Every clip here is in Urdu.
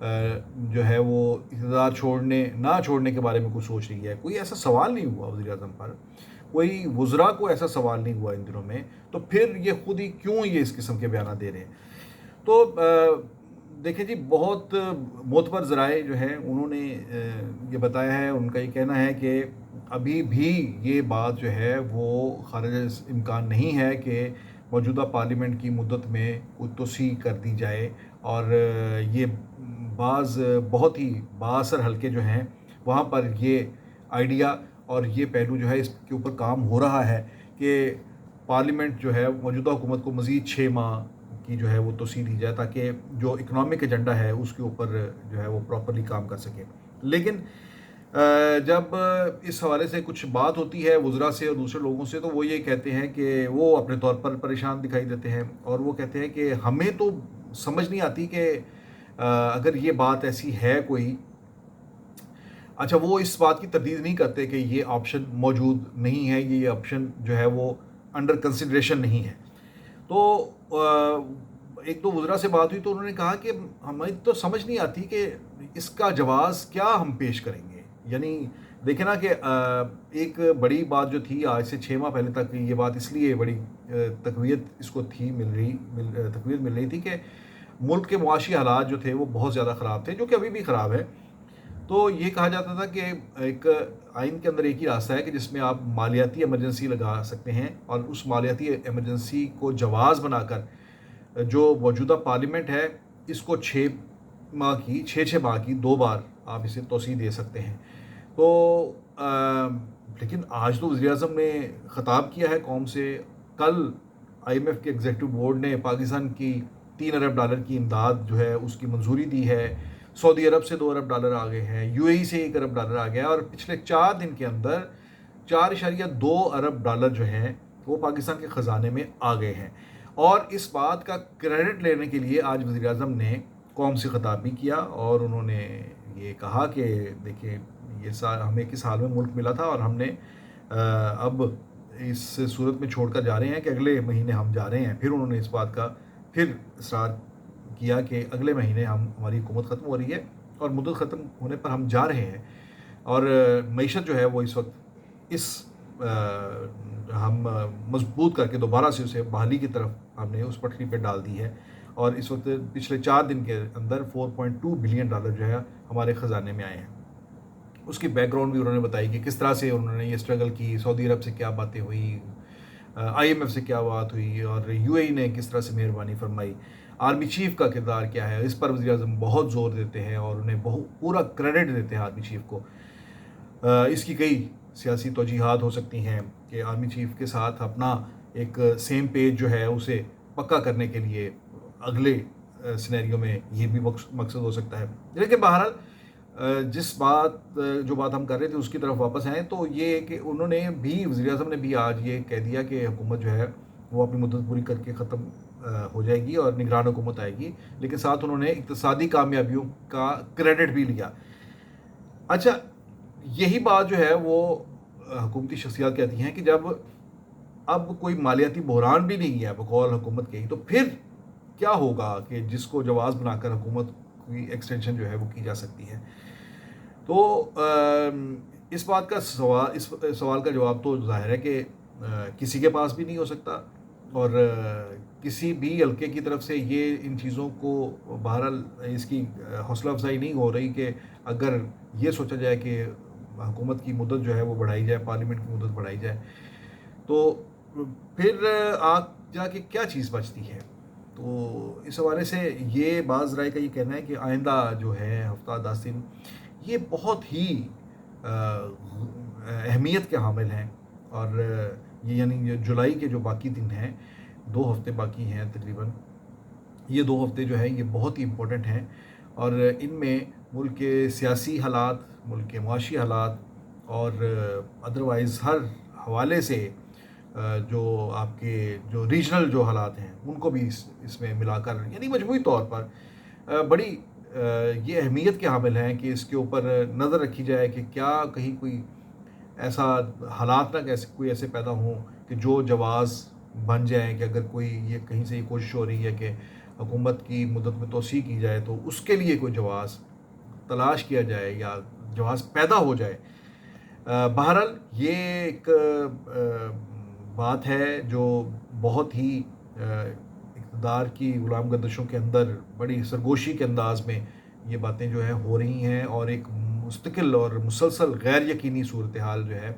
جو ہے وہ اقتدار نہ چھوڑنے کے بارے میں کچھ سوچ رہی ہے. کوئی ایسا سوال نہیں ہوا وزیر اعظم پر, کوئی وزراء کو ایسا سوال نہیں ہوا ان دنوں میں, تو پھر یہ خود ہی کیوں یہ اس قسم کے بیانات دے رہے ہیں. تو دیکھیں جی, بہت معتبر ذرائع جو ہیں انہوں نے یہ بتایا ہے, ان کا یہ کہنا ہے کہ ابھی بھی یہ بات جو ہے وہ خارج امکان نہیں ہے کہ موجودہ پارلیمنٹ کی مدت میں کوئی توسیع کر دی جائے, اور یہ بعض بہت ہی بااثر حلقے جو ہیں وہاں پر یہ آئیڈیا اور یہ پہلو جو ہے اس کے اوپر کام ہو رہا ہے کہ پارلیمنٹ جو ہے موجودہ حکومت کو مزید 6 ماہ کی جو ہے وہ توسیع دی جائے, تاکہ جو اکنامک ایجنڈا ہے اس کے اوپر جو ہے وہ پراپرلی کام کر سکے. لیکن جب اس حوالے سے کچھ بات ہوتی ہے وزراء سے اور دوسرے لوگوں سے, تو وہ یہ کہتے ہیں کہ وہ اپنے طور پر پریشان دکھائی دیتے ہیں, اور وہ کہتے ہیں کہ ہمیں تو سمجھ نہیں آتی کہ اگر یہ بات ایسی ہے کوئی, اچھا وہ اس بات کی تردید نہیں کرتے کہ یہ آپشن موجود نہیں ہے, یہ آپشن جو ہے وہ انڈر کنسیڈریشن نہیں ہے. تو ایک دو وزراء سے بات ہوئی تو انہوں نے کہا کہ ہمیں تو سمجھ نہیں آتی کہ اس کا جواز کیا ہم پیش کریں گے. یعنی دیکھیں نا کہ ایک بڑی بات جو تھی آج سے 6 ماہ پہلے تک, یہ بات اس لیے بڑی تقویت اس کو تھی تقویت مل رہی تھی کہ ملک کے معاشی حالات جو تھے وہ بہت زیادہ خراب تھے, جو کہ ابھی بھی خراب ہے. تو یہ کہا جاتا تھا کہ ایک آئین کے اندر ایک ہی راستہ ہے کہ جس میں آپ مالیاتی ایمرجنسی لگا سکتے ہیں, اور اس مالیاتی ایمرجنسی کو جواز بنا کر جو موجودہ پارلیمنٹ ہے اس کو 6 ماہ کی 2 بار آپ اسے توسیع دے سکتے ہیں. تو لیکن آج تو وزیر اعظم نے خطاب کیا ہے قوم سے, کل IMF کے ایگزیکٹو بورڈ نے پاکستان کی $3 ارب کی امداد جو ہے اس کی منظوری دی ہے. سعودی عرب سے $2 ارب آ گئے ہیں, UAE سے $1 ارب آ گیا, اور پچھلے 4 دن کے اندر 4.2 ارب ڈالر جو ہیں وہ پاکستان کے خزانے میں آ گئے ہیں. اور اس بات کا کریڈٹ لینے کے لیے آج وزیر اعظم نے قوم سے خطاب بھی کیا, اور انہوں نے یہ کہا کہ دیکھیں یہ سال ہمیں کس حال میں ملک ملا تھا, اور ہم نے اب اس صورت میں چھوڑ کر جا رہے ہیں کہ اگلے مہینے ہم جا رہے ہیں. پھر انہوں نے اس بات کا پھر اصرار کیا کہ اگلے مہینے ہماری حکومت ختم ہو رہی ہے اور مدت ختم ہونے پر ہم جا رہے ہیں, اور معیشت جو ہے وہ اس وقت ہم مضبوط کر کے دوبارہ سے اسے بحالی کی طرف ہم نے اس پٹری پہ ڈال دی ہے, اور اس وقت پچھلے 4 دن کے اندر $4.2 بلین جو ہے ہمارے خزانے میں آئے ہیں. اس کی بیک گراؤنڈ بھی انہوں نے بتائی کہ کس طرح سے انہوں نے یہ اسٹرگل کی, سعودی عرب سے کیا باتیں ہوئی, IMF سے کیا بات ہوئی, اور UAE نے کس طرح سے مہربانی فرمائی, آرمی چیف کا کردار کیا ہے, اس پر وزیر اعظم بہت زور دیتے ہیں اور انہیں پورا کریڈٹ دیتے ہیں آرمی چیف کو. اس کی کئی سیاسی توجیحات ہو سکتی ہیں کہ آرمی چیف کے ساتھ اپنا ایک سیم پیج جو ہے اسے پکا کرنے کے لیے اگلے سینیریو میں یہ بھی مقصد ہو سکتا ہے. لیکن بہرحال جو بات ہم کر رہے تھے اس کی طرف واپس آئیں, تو یہ کہ انہوں نے بھی, وزیر اعظم نے بھی آج یہ کہہ دیا کہ حکومت جو ہے وہ اپنی مدت پوری کر کے ختم ہو جائے گی اور نگران حکومت آئے گی, لیکن ساتھ انہوں نے اقتصادی کامیابیوں کا کریڈٹ بھی لیا. اچھا, یہی بات جو ہے وہ حکومتی شخصیات کہتی ہیں کہ جب اب کوئی مالیاتی بحران بھی نہیں ہے بقول حکومت کے, تو پھر کیا ہوگا کہ جس کو جواز بنا کر حکومت کی ایکسٹینشن جو ہے وہ کی جا سکتی ہے. تو اس سوال کا جواب تو ظاہر ہے کہ کسی کے پاس بھی نہیں ہو سکتا, اور کسی بھی حلقے کی طرف سے یہ ان چیزوں کو بہرحال اس کی حوصلہ افزائی نہیں ہو رہی کہ اگر یہ سوچا جائے کہ حکومت کی مدت جو ہے وہ بڑھائی جائے, پارلیمنٹ کی مدت بڑھائی جائے, تو پھر جا کے کیا چیز بچتی ہے. تو اس حوالے سے یہ بعض رائے کا یہ کہنا ہے کہ آئندہ جو ہے ہفتہ 10 دن یہ بہت ہی اہمیت کے حامل ہیں, اور یہ یعنی جولائی کے جو باقی دن ہیں, 2 ہفتے باقی ہیں تقریباً, یہ 2 ہفتے جو ہیں یہ بہت ہی امپورٹنٹ ہیں, اور ان میں ملک کے سیاسی حالات, ملک کے معاشی حالات, اور ادروائز ہر حوالے سے جو آپ کے جو ریجنل جو حالات ہیں ان کو بھی اس میں ملا کر, یعنی مجموعی طور پر بڑی یہ اہمیت کے حامل ہیں کہ اس کے اوپر نظر رکھی جائے کہ کیا کہیں کوئی ایسا حالات نہ کوئی ایسے پیدا ہوں کہ جو جواز بن جائیں, کہ اگر کوئی یہ کہیں سے یہ کوشش ہو رہی ہے کہ حکومت کی مدت میں توسیع کی جائے تو اس کے لیے کوئی جواز تلاش کیا جائے یا جواز پیدا ہو جائے۔ بہرحال یہ ایک بات ہے جو بہت ہی اقتدار کی غلام گردشوں کے اندر بڑی سرگوشی کے انداز میں یہ باتیں جو ہے ہو رہی ہیں، اور ایک مستقل اور مسلسل غیر یقینی صورتحال جو ہے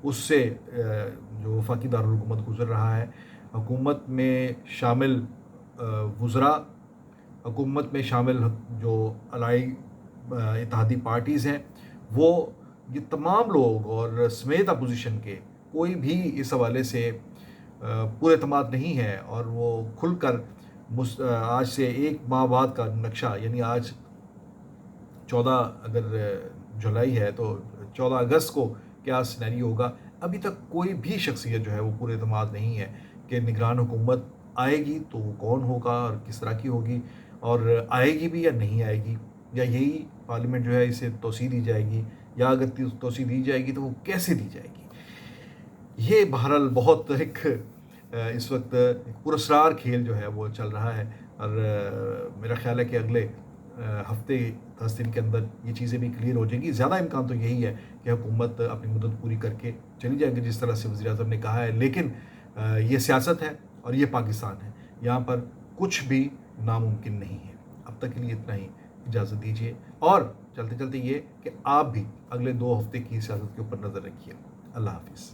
اس سے جو وفاقی دارالحکومت گزر رہا ہے۔ حکومت میں شامل وزراء، حکومت میں شامل جو الائی اتحادی پارٹیز ہیں، وہ یہ تمام لوگ اور سمیت اپوزیشن کے کوئی بھی اس حوالے سے پورے اعتماد نہیں ہے، اور وہ کھل کر آج سے ایک ماہ بعد کا نقشہ، یعنی آج 14 اگر جولائی ہے تو 14 اگست کو کیا سینیریو ہوگا، ابھی تک کوئی بھی شخصیت جو ہے وہ پورے اعتماد نہیں ہے کہ نگران حکومت آئے گی تو وہ کون ہوگا اور کس طرح کی ہوگی، اور آئے گی بھی یا نہیں آئے گی، یا یہی پارلیمنٹ جو ہے اسے توسیع دی جائے گی، یا اگر توسیع دی جائے گی تو وہ کیسے دی جائے گی۔ یہ بہرحال بہت ایک اس وقت ایک پراسرار کھیل جو ہے وہ چل رہا ہے، اور میرا خیال ہے کہ اگلے ہفتے 10 دن کے اندر یہ چیزیں بھی کلیئر ہو جائیں گی۔ زیادہ امکان تو یہی ہے کہ حکومت اپنی مدت پوری کر کے چلی جائے گی، جس طرح سے وزیر اعظم نے کہا ہے، لیکن یہ سیاست ہے اور یہ پاکستان ہے، یہاں پر کچھ بھی ناممکن نہیں ہے۔ اب تک کے لیے اتنا ہی، اجازت دیجیے، اور چلتے چلتے یہ کہ آپ بھی اگلے 2 ہفتے کی سیاست کے اوپر نظر رکھیے۔ اللہ حافظ۔